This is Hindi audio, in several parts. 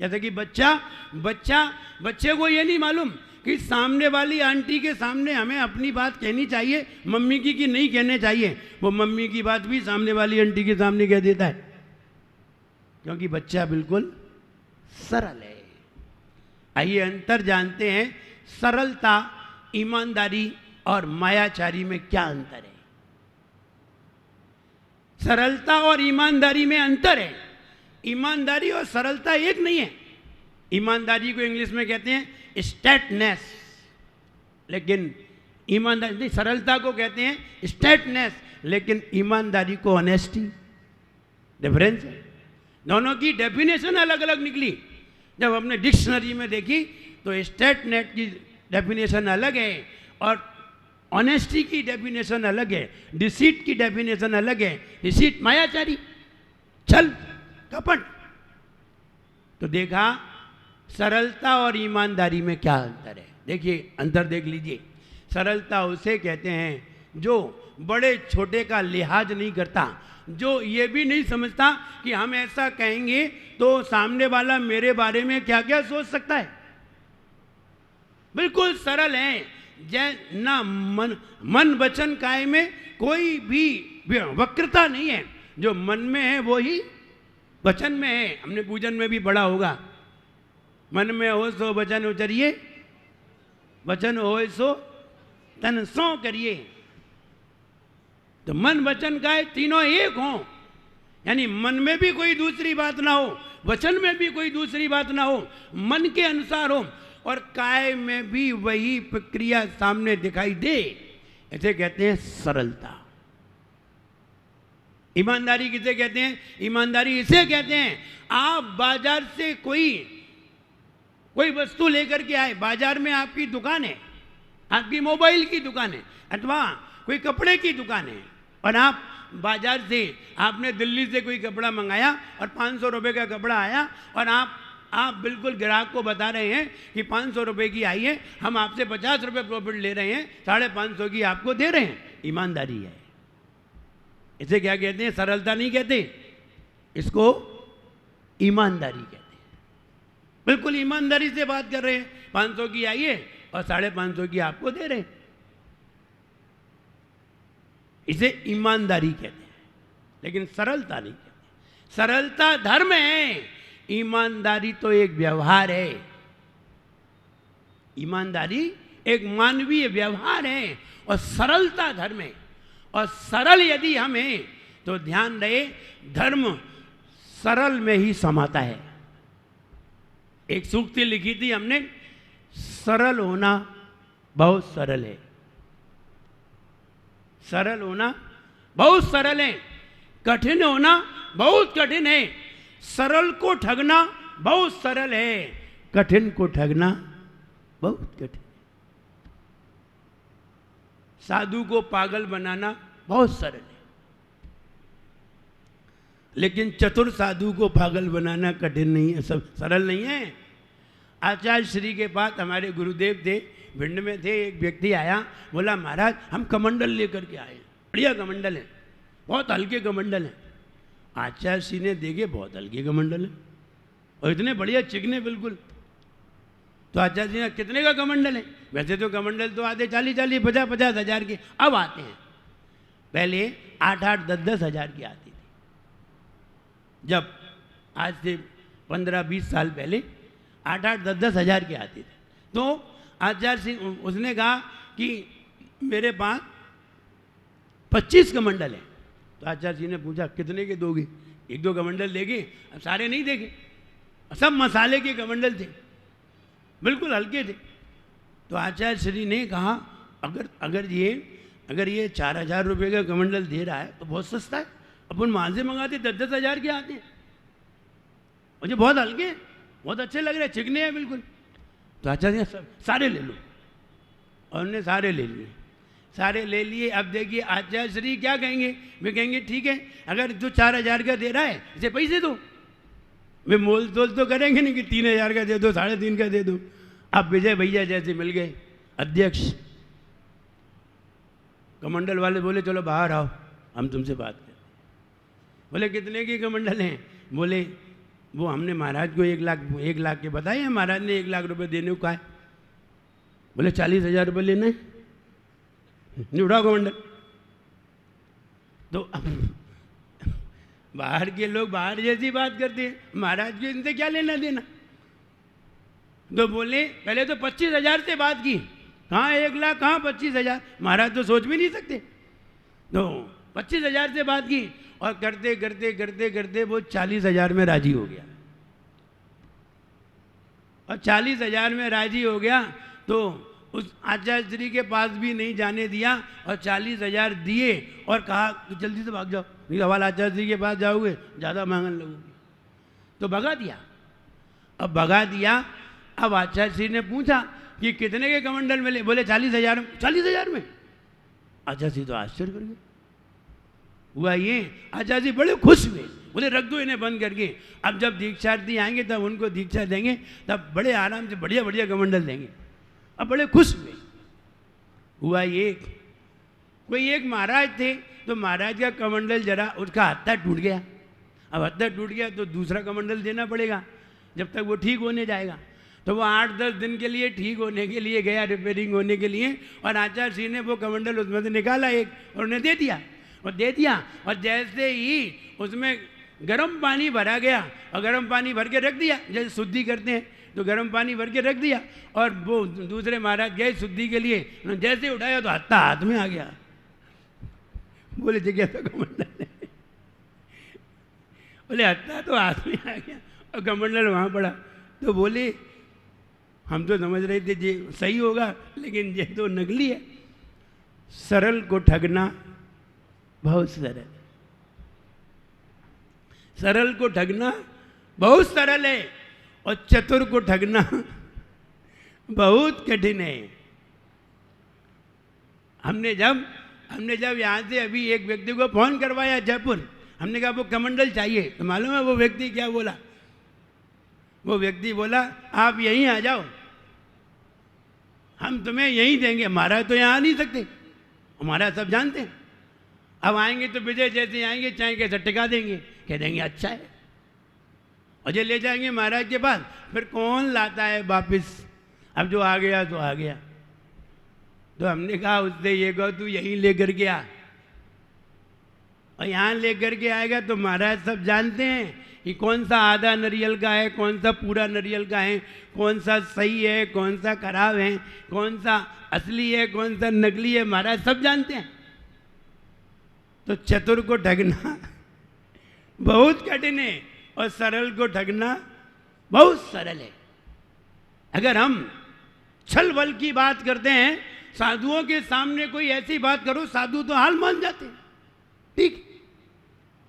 जैसे कि बच्चे को ये नहीं मालूम कि सामने वाली आंटी के सामने हमें अपनी बात कहनी चाहिए, मम्मी की कि नहीं कहने चाहिए। वो मम्मी की बात भी सामने वाली आंटी के सामने कह देता है, क्योंकि बच्चा बिल्कुल सरल है। आइए अंतर जानते हैं, सरलता, ईमानदारी और मायाचारी में क्या अंतर है। सरलता और ईमानदारी में अंतर है। ईमानदारी और सरलता एक नहीं है। ईमानदारी को इंग्लिश में कहते हैं स्टेटनेस, लेकिन ईमानदारी नहीं, सरलता को कहते हैं स्टेटनेस, लेकिन ईमानदारी को ऑनेस्टी। डिफरेंस है, दोनों की डेफिनेशन अलग अलग निकली। जब हमने डिक्शनरी में देखी तो स्टेटनेस की डेफिनेशन अलग है और ऑनेस्टी की डेफिनेशन अलग है, डिसीट की डेफिनेशन अलग है। डिसीट मायाचारी, छल कपट। तो देखा सरलता और ईमानदारी में क्या अंतर है। देखिए अंतर देख लीजिए। सरलता उसे कहते हैं जो बड़े छोटे का लिहाज नहीं करता, जो ये भी नहीं समझता कि हम ऐसा कहेंगे तो सामने वाला मेरे बारे में क्या क्या सोच सकता है। बिल्कुल सरल है, ना मन वचन काय में कोई भी वक्रता नहीं है। जो मन में है वो ही वचन में है। हमने पूजन में भी पढ़ा होगा, मन में हो सो वचन उचरिए, वचन हो सो तन सो करिए। तो मन वचन काय तीनों एक हो, यानी मन में भी कोई दूसरी बात ना हो, वचन में भी कोई दूसरी बात ना हो, मन के अनुसार हो, और काय में भी वही प्रक्रिया सामने दिखाई दे। ऐसे कहते हैं सरलता। ईमानदारी किसे कहते हैं? ईमानदारी इसे कहते हैं आप बाजार से कोई वस्तु लेकर के आए, बाजार में आपकी दुकान है, आपकी मोबाइल की दुकान है अथवा कोई कपड़े की दुकान है, और आप बाजार से आपने दिल्ली से कोई कपड़ा मंगाया और 500 रुपये का कपड़ा आया, और आप बिल्कुल ग्राहक को बता रहे हैं कि 500 रुपये की आई है, हम आपसे 50 रुपये प्रॉफिट ले रहे हैं, 550 की आपको दे रहे हैं। ईमानदारी है। इसे क्या कहते हैं? सरलता नहीं कहते, इसको ईमानदारी कहते हैं। बिल्कुल ईमानदारी से बात कर रहे हैं, 500 की आई है और 550 की आपको दे रहे हैं। इसे ईमानदारी कहते हैं, लेकिन सरलता नहीं कहते। सरलता धर्म है, ईमानदारी तो एक व्यवहार है। ईमानदारी एक मानवीय व्यवहार है और सरलता धर्म है। और सरल यदि हम हैं तो ध्यान रहे, धर्म सरल में ही समाता है। एक सूक्ति लिखी थी हमने, सरल होना बहुत सरल है। सरल होना बहुत सरल है, कठिन होना बहुत कठिन है। सरल को ठगना बहुत सरल है, कठिन को ठगना बहुत कठिन। साधु को पागल बनाना बहुत सरल है, लेकिन चतुर साधु को पागल बनाना कठिन नहीं है, सब सरल नहीं है। आचार्य श्री के पास हमारे गुरुदेव थे, भिंड में थे। एक व्यक्ति आया, बोला महाराज हम कमंडल लेकर के आए, बढ़िया कमंडल है, बहुत हल्के कमंडल है। आचार्य श्री ने देखे बहुत हल्के कमंडल है और इतने बढ़िया चिकने बिल्कुल। तो आचार्य जी ने कितने का कमंडल है? वैसे तो कमंडल तो आते 40-40, 50-50 हज़ार के अब आते हैं, पहले 8-8, 10-10 हज़ार की आती थी। जब आज से 15-20 साल पहले 8-8, 10-10 हज़ार के आते थे। तो आचार्य सिंह उसने कहा कि मेरे पास 25 कमंडल है। तो आचार्य जी ने पूछा कितने के दोगे? 1-2 कमंडल देंगे, अब सारे नहीं देंगे। सब मसाले के कमंडल थे, बिल्कुल हल्के थे। तो आचार्य श्री ने कहा अगर ये 4,000 रुपये का कमंडल दे रहा है तो बहुत सस्ता है, अपन वहाँ से मंगाते 10-10 हज़ार के आते हैं, मुझे बहुत हल्के, बहुत अच्छे लग रहे, चिकने हैं बिल्कुल। तो आचार्य जी सारे ले लो, और उन्होंने सारे ले लिए। सारे ले लिए। अब देखिए आचार्य श्री क्या कहेंगे? वे कहेंगे ठीक है, अगर जो 4,000 का दे रहा है इसे पैसे दो। वे मोल तोल तो करेंगे नहीं कि 3,000 का दे दो, 3.5 का दे दो। अब विजय भैया जैसे मिल गए अध्यक्ष, कमंडल वाले बोले चलो बाहर आओ, हम तुमसे बात करते। बोले कितने के कमंडल हैं? बोले वो हमने महाराज को 1 लाख के बताए हैं, महाराज ने 1 लाख रुपए देने को कहा है। बोले 40,000 रुपये लेना है, नहीं उठाओ कमंडल। तो बाहर के लोग बाहर जैसी बात करते हैं, महाराज को इनसे क्या लेना देना। तो बोले पहले तो 25,000 से बात की, कहाँ 1 लाख कहाँ 25,000, महाराज तो सोच भी नहीं सकते। तो 25,000 से बात की और करते करते करते करते वो 40,000 में राजी हो गया। और 40,000 में राजी हो गया तो उस आचार्य श्री के पास भी नहीं जाने दिया और 40,000 दिए और कहा कि जल्दी से भाग जाओ, नहीं सवाल आचार्य श्री के पास जाओगे ज़्यादा मांगने लगोगे। तो भगा दिया। अब भगा दिया, अब आचार्य श्री ने पूछा कि कितने के कमंडल मिले, बोले 40,000 में। 40,000 में आचार्य श्री तो आश्चर्य कर गए। हुआ ये, आचार्य जी बड़े खुश हुए, बोले रख दो इन्हें बंद करके, अब जब दीक्षार्थी आएंगे तब उनको दीक्षा देंगे, तब बड़े आराम से बढ़िया बढ़िया कमंडल देंगे। अब बड़े खुश हुए। हुआ ये, कोई एक महाराज थे, तो महाराज का कमंडल जरा उसका हत्था टूट गया। अब हत्था टूट गया तो दूसरा कमंडल देना पड़ेगा जब तक वो ठीक होने जाएगा। तो वो 8-10 दिन के लिए ठीक होने के लिए गया, रिपेयरिंग होने के लिए, और आचार्य श्री ने वो कमंडल उसमें से निकाला एक और उन्हें दे दिया। और जैसे ही उसमें गर्म पानी भरा गया और गर्म पानी भर के रख दिया, जैसे शुद्धि करते हैं तो गर्म पानी भर के रख दिया, और वो दूसरे महाराज गए शुद्धि के लिए, जैसे उठाया तो हत्था हाथ में आ गया। बोले जगह तो कमंडल है, बोले हत्था तो हाथ में आ गया और कमंडल वहाँ पड़ा। तो बोले हम तो समझ रहे थे ये सही होगा, लेकिन ये तो नकली है। सरल को ठगना बहुत सरल, सरल को ठगना बहुत सरल है और चतुर को ठगना बहुत कठिन है। हमने जब यहाँ से अभी एक व्यक्ति को फोन करवाया जयपुर, हमने कहा वो कमंडल चाहिए, तो मालूम है वो व्यक्ति क्या बोला? वो व्यक्ति बोला आप यहीं आ जाओ, हम तुम्हें यहीं देंगे। महाराज तो यहाँ आ नहीं सकते, हमारा सब जानते हैं। अब आएंगे तो विजय जैसे आएंगे, चाहे कैसे टिका देंगे, कह देंगे अच्छा है, और ये ले जाएंगे महाराज के पास। फिर कौन लाता है वापिस? अब जो आ गया तो आ गया। तो हमने कहा उससे ये कहो तू यहीं लेकर के आ, और यहाँ लेकर के आएगा तो महाराज सब जानते हैं कि कौन सा आधा नारियल का है, कौन सा पूरा नारियल का है, कौन सा सही है, कौन सा खराब है, कौन सा असली है, कौन सा नकली है, महाराज सब जानते हैं। तो चतुर को ठगना बहुत कठिन है और सरल को ठगना बहुत सरल है। अगर हम छल बल की बात करते हैं, साधुओं के सामने कोई ऐसी बात करो, साधु तो हाल मान जाते हैं, ठीक।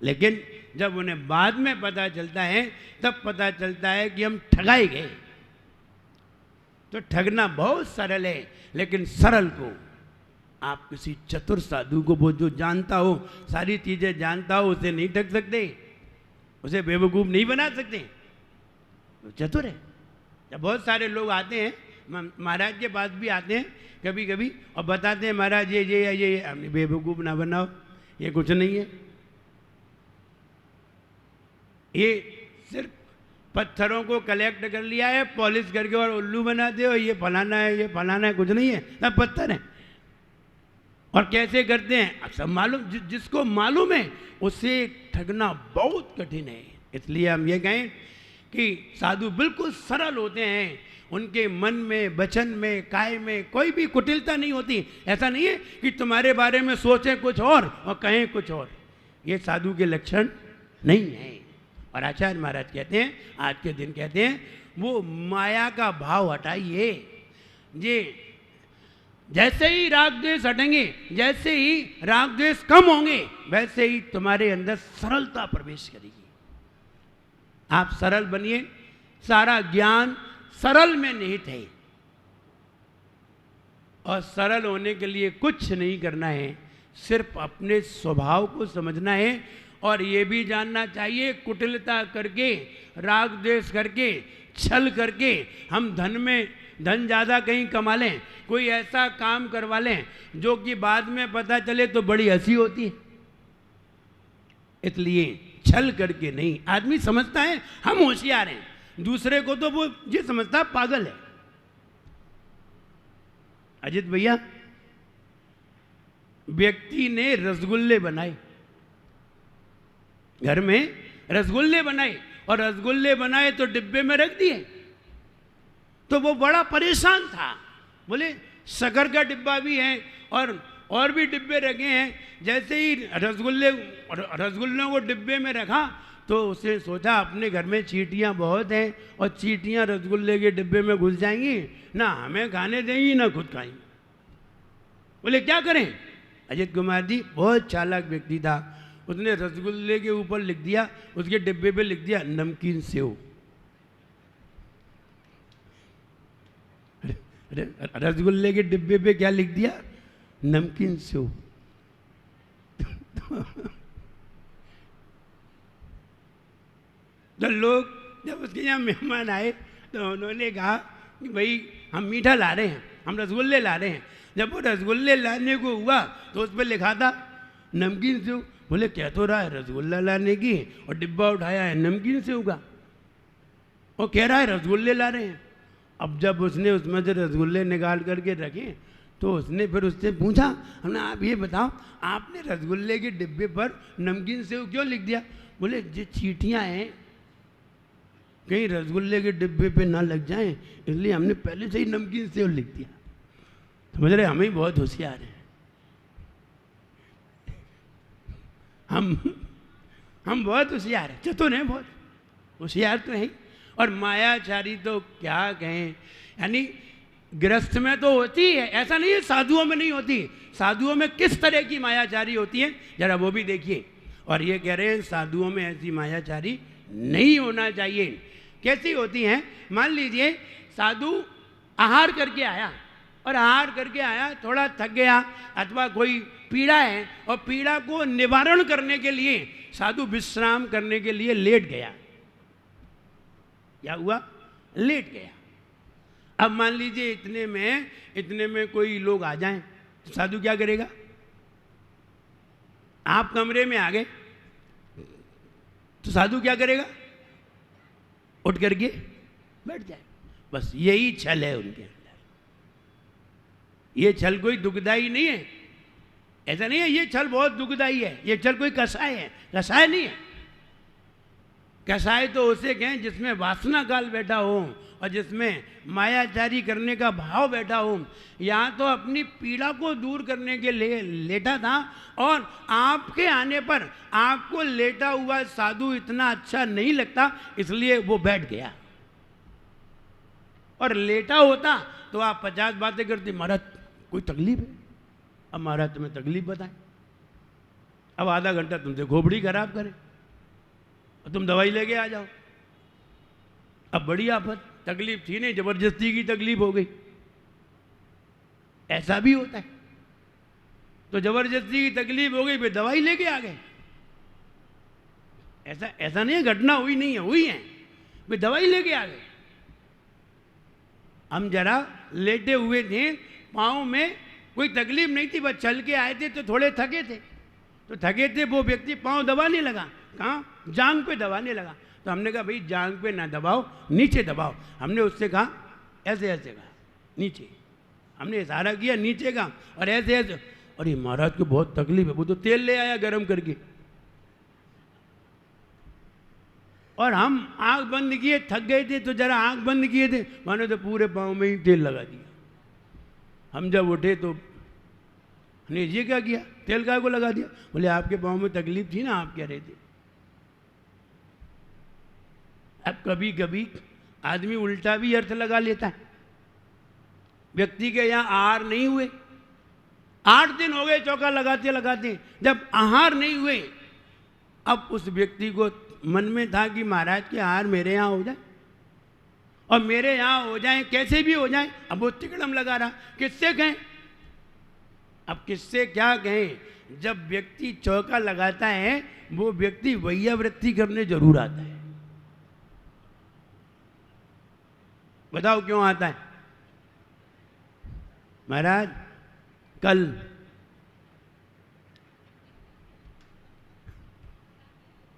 लेकिन जब उन्हें बाद में पता चलता है, तब पता चलता है कि हम ठगाए गए। तो ठगना बहुत सरल है, लेकिन सरल को आप किसी चतुर साधु को, वो जो जानता हो, सारी चीजें जानता हो, उसे नहीं ठग सकते, उसे बेवकूफ नहीं बना सकते। तो चतुर है। जब बहुत सारे लोग आते हैं महाराज के पास भी आते हैं कभी कभी और बताते हैं महाराज ये हमने बेवकूफ ना बनाओ, ये कुछ नहीं है, ये सिर्फ पत्थरों को कलेक्ट कर लिया है, पॉलिश करके और उल्लू बनाते हो, ये फलाना है, ये फलाना है, कुछ नहीं है, सब पत्थर है। और कैसे करते हैं अब सब मालूम, जिसको मालूम है उसे ठगना बहुत कठिन है। इसलिए हम ये कहें कि साधु बिल्कुल सरल होते हैं, उनके मन में, वचन में, काय में कोई भी कुटिलता नहीं होती। ऐसा नहीं है कि तुम्हारे बारे में सोचें कुछ और कहें कुछ और, ये साधु के लक्षण नहीं है। और आचार्य महाराज कहते हैं, आज के दिन कहते हैं, वो माया का भाव हटाइए। ये जैसे ही राग द्वेष हटेंगे, जैसे ही राग द्वेष कम होंगे, वैसे ही तुम्हारे अंदर सरलता प्रवेश करेगी। आप सरल बनिए, सारा ज्ञान सरल में निहित है। और सरल होने के लिए कुछ नहीं करना है, सिर्फ अपने स्वभाव को समझना है। और ये भी जानना चाहिए, कुटिलता करके, राग द्वेष करके, छल करके हम धन ज़्यादा कहीं कमा लें, कोई ऐसा काम करवा लें जो कि बाद में पता चले तो बड़ी हंसी होती है। इसलिए छल करके नहीं। आदमी समझता है हम होशियार हैं, दूसरे को तो वो ये समझता है पागल है। अजित भैया, व्यक्ति ने रसगुल्ले बनाए, घर में रसगुल्ले बनाए, और रसगुल्ले बनाए तो डिब्बे में रख दिए। तो वो बड़ा परेशान था, बोले शक्कर का डिब्बा भी है और भी डिब्बे रखे हैं। जैसे ही रसगुल्लों को डिब्बे में रखा तो उसने सोचा अपने घर में चींटियां बहुत हैं और चींटियां रसगुल्ले के डिब्बे में घुस जाएंगी, ना हमें खाने देंगी ना खुद खाएंगी। बोले क्या करें? अजित कुमार जी बहुत चालाक व्यक्ति था, उसने रसगुल्ले के ऊपर लिख दिया, उसके डिब्बे पे लिख दिया नमकीन सेव। रसगुल्ले के डिब्बे पे क्या लिख दिया? नमकीन सेव। तो लोग जब उसके यहाँ मेहमान आए तो उन्होंने कहा कि भाई हम मीठा ला रहे हैं, हम रसगुल्ले ला रहे हैं। जब वो रसगुल्ले लाने को हुआ तो उस पर लिखा था नमकीन सेव। बोले कह तो रहा है रसगुल्ला लाने की, और डिब्बा उठाया है नमकीन सेव का, और कह रहा है रसगुल्ले ला रहे हैं। अब जब उसने उसमें से रसगुल्ले निकाल करके रखे तो उसने फिर उससे पूछा, हमने आप ये बताओ आपने रसगुल्ले के डिब्बे पर नमकीन सेव क्यों लिख दिया? बोले ये चींटियाँ हैं, कहीं रसगुल्ले के डिब्बे पे ना लग जाएं, इसलिए हमने पहले से ही नमकीन सेव लिख दिया। समझ रहे, हम ही बहुत होशियार हैं। हम बहुत होशियार हैं, चतुर हैं, बहुत होशियार तो हैं। और मायाचारी तो क्या कहें, यानी गृहस्थ में तो होती है, ऐसा नहीं है साधुओं में नहीं होती। साधुओं में किस तरह की मायाचारी होती है जरा वो भी देखिए। और ये कह रहे हैं साधुओं में ऐसी मायाचारी नहीं होना चाहिए। कैसी होती हैं? मान लीजिए साधु आहार करके आया, और आहार करके आया थोड़ा थक गया, अथवा कोई पीड़ा है और पीड़ा को निवारण करने के लिए साधु विश्राम करने के लिए लेट गया। क्या हुआ? लेट गया। अब मान लीजिए इतने में कोई लोग आ जाएं तो साधु क्या करेगा? आप कमरे में आ गए तो साधु क्या करेगा? उठ करके बैठ जाए। बस यही छल है उनके अंदर। ये छल कोई दुखदाई नहीं है, ऐसा नहीं है। ये छल बहुत दुखदाई है, ये छल कोई कसाय है, कसाय नहीं है। कसाय तो उसे कहें जिसमें वासना काल बैठा हो और जिसमें मायाचारी करने का भाव बैठा हो। यहाँ तो अपनी पीड़ा को दूर करने के लिए लेटा था, और आपके आने पर आपको लेटा हुआ साधु इतना अच्छा नहीं लगता, इसलिए वो बैठ गया। और लेटा होता तो आप 50 बातें करते, महाराज कोई तकलीफ है? अब महाराज तुम्हें तकलीफ बताएं, अब आधा घंटा तुमसे खोपड़ी खराब करे और तुम दवाई लेके आ जाओ। अब बड़ी आफत, तकलीफ थी नहीं, जबरदस्ती की तकलीफ हो गई। ऐसा भी होता है। तो जबरदस्ती की तकलीफ हो गई, फिर दवाई लेके आ गए। ऐसा नहीं है घटना हुई नहीं है, हुई है, फिर दवाई लेके आ गए। हम जरा लेटे हुए थे, पाँव में कोई तकलीफ नहीं थी, बस चल के आए थे तो थोड़े थके थे। तो थके थे, वो व्यक्ति पाँव दबाने लगा, कहाँ? जांग पे दबाने लगा। तो हमने कहा भाई जांग पे ना दबाओ, नीचे दबाओ। हमने उससे कहा ऐसे ऐसे कहा, नीचे। हमने इशारा किया नीचे का, और ऐसे ऐसे। अरे महाराज को बहुत तकलीफ है, वो तो तेल ले आया गरम करके, और हम आंख बंद किए, थक गए थे तो जरा आंख बंद किए थे, मानो तो पूरे पाँव में ही तेल लगा दिया। हम जब उठे तो हमने ये क्या किया, तेल काय को लगा दिया? बोले आपके पाँव में तकलीफ थी ना, आप कह रहे थे। अब कभी कभी आदमी उल्टा भी अर्थ लगा लेता है। व्यक्ति के यहाँ आहार नहीं हुए, 8 दिन हो गए चौका लगाते लगाते, जब आहार नहीं हुए, अब उस व्यक्ति को मन में था कि महाराज के आहार मेरे यहाँ हो जाए, और मेरे यहाँ हो जाए, कैसे भी हो जाए। अब वो तिकड़म लगा रहा, किससे कहें? अब किससे क्या कहें? जब व्यक्ति चौका लगाता है वो व्यक्ति वैयावृत्ति करने जरूर आता है। बताओ क्यों आता है? महाराज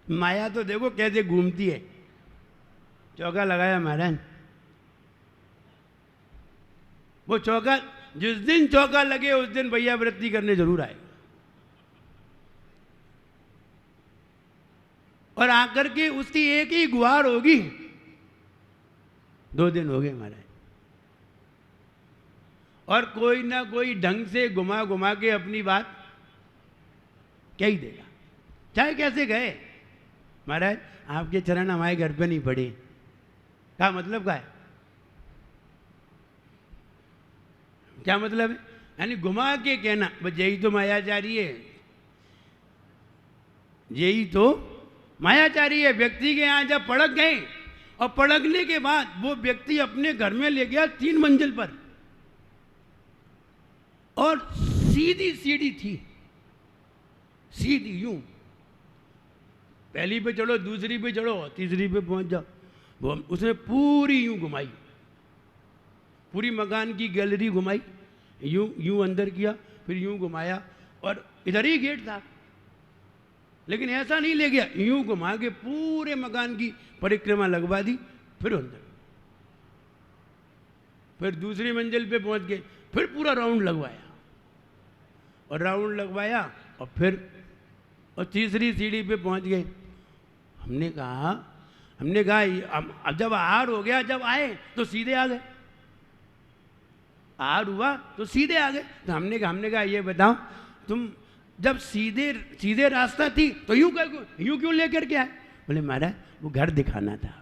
माया तो देखो कैसे घूमती है। चौका लगाया महाराज, वो चौका जिस दिन चौका लगे उस दिन भैया वृत्ति करने जरूर आएगा। और आकर के उसकी एक ही गुहार होगी, 2 दिन हो गए महाराज। और कोई ना कोई ढंग से घुमा घुमा के अपनी बात कह ही देगा, चाहे कैसे गए। महाराज आपके चरण हमारे घर पे नहीं पड़े, क्या मतलब का है? क्या मतलब है? यानी घुमा के कहना बस यही तो मायाचारी है, यही तो मायाचारी है। व्यक्ति के यहाँ जब पड़क गए और पड़कने के बाद वो व्यक्ति अपने घर में ले गया 3 मंजिल पर, और सीधी सीढ़ी थी, सीधी यूं, पहली पे चढ़ो, दूसरी पे चढ़ो, तीसरी पे पहुंच जाओ। वो उसने पूरी यूं घुमाई, पूरी मकान की गैलरी घुमाई, यूं यूं अंदर किया, फिर यूं घुमाया, और इधर ही गेट था। लेकिन ऐसा नहीं ले गया, यूं घुमा के पूरे मकान की परिक्रमा लगवा दी, फिर अंदर, फिर दूसरी मंजिल पे पहुंच गए, फिर पूरा राउंड लगवाया, और राउंड लगवाया, और फिर और तीसरी सीढ़ी पे पहुंच गए। हमने कहा अब जब आर हो गया, जब आए तो सीधे आ गए, आर हुआ तो सीधे आ गए। तो हमने कहा ये बताओ, तुम जब सीधे रास्ता थी तो यूं क्यों लेकर के आए? बोले महाराज वो घर दिखाना था।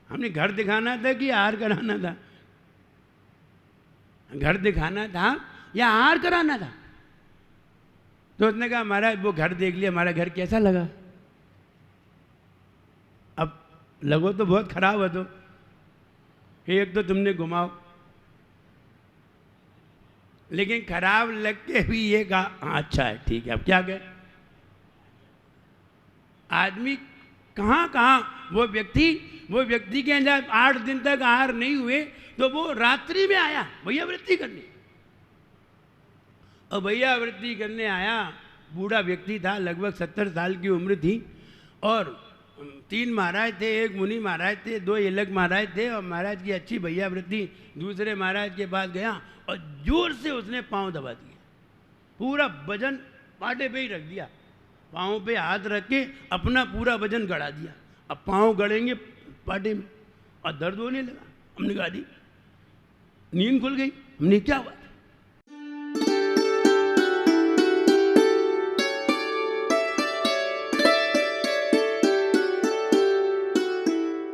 हमने घर दिखाना था कि आर कराना था? घर दिखाना था या आर कराना था? तो उसने कहा महाराज वो घर देख लिया, हमारा घर कैसा लगा? अब लगो तो बहुत खराब है। तो एक तो तुमने घुमाओ, लेकिन खराब लग के भी ये कहा अच्छा है ठीक है। अब क्या कहे आदमी, कहाँ कहाँ वो व्यक्ति के जब 8 दिन तक आहार नहीं हुए तो वो रात्रि में आया भैया वृत्ति करने, और भैया वृत्ति करने आया। बूढ़ा व्यक्ति था, लगभग 70 साल की उम्र थी, और 3 महाराज थे, एक मुनि महाराज थे, 2 इलक महाराज थे, और महाराज की अच्छी भैया वृत्ति दूसरे महाराज के पास गया और जोर से उसने पांव दबा दिया, पूरा वजन पाटे पे ही रख दिया, पाँव पे हाथ रख के अपना पूरा वजन गड़ा दिया। अब पाँव गड़ेंगे पाटे में, और दर्द होने लगा। हमने कहा दी नींद खुल गई। हमने क्या हुआ?